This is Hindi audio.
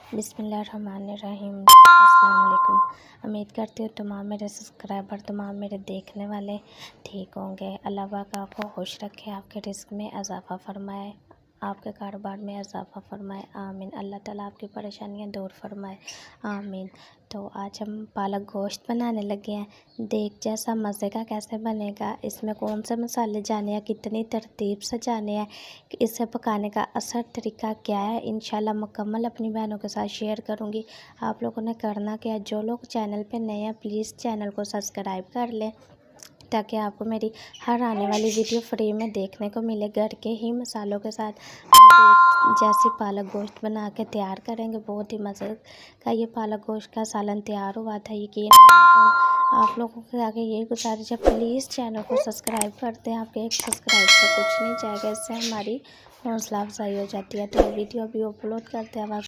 बिस्मिल्लाहिर्रहमानिर्रहीम। अस्सलाम वालेकुम। उम्मीद करती हूँ तमाम मेरे सब्सक्राइबर, तमाम मेरे देखने वाले ठीक होंगे। अल्लाह पाक आपको खुश रखे, आपके रिस्क में इजाफ़ा फरमाए, आपके कारोबार में इजाफ़ा फरमाए, आमीन। अल्लाह ताला आपकी परेशानियाँ दूर फरमाए, आमीन। तो आज हम पालक गोश्त बनाने लगे हैं। देख जैसा मज़े का कैसे बनेगा, इसमें कौन से मसाले जाने हैं, कितनी तरतीब से जाने हैं, इसे पकाने का असर तरीका क्या है, इंशाल्लाह मुकम्मल अपनी बहनों के साथ शेयर करूंगी। आप लोगों ने करना क्या है, जो लोग चैनल पे नए हैं प्लीज़ चैनल को सब्सक्राइब कर लें ताकि आपको मेरी हर आने वाली वीडियो फ्री में देखने को मिले। घर के ही मसालों के साथ जैसी पालक गोश्त बना के तैयार करेंगे, बहुत ही मज़े का ये पालक गोश्त का सालन तैयार हुआ था। यकीन आप लोगों के आगे यही गुजारिश है, प्लीज़ चैनल को सब्सक्राइब करते हैं। आपके एक सब्सक्राइब से कुछ नहीं जाएगा, इससे हमारी हौसला अफजाई हो जाती है। तो वीडियो अभी अपलोड करते हैं।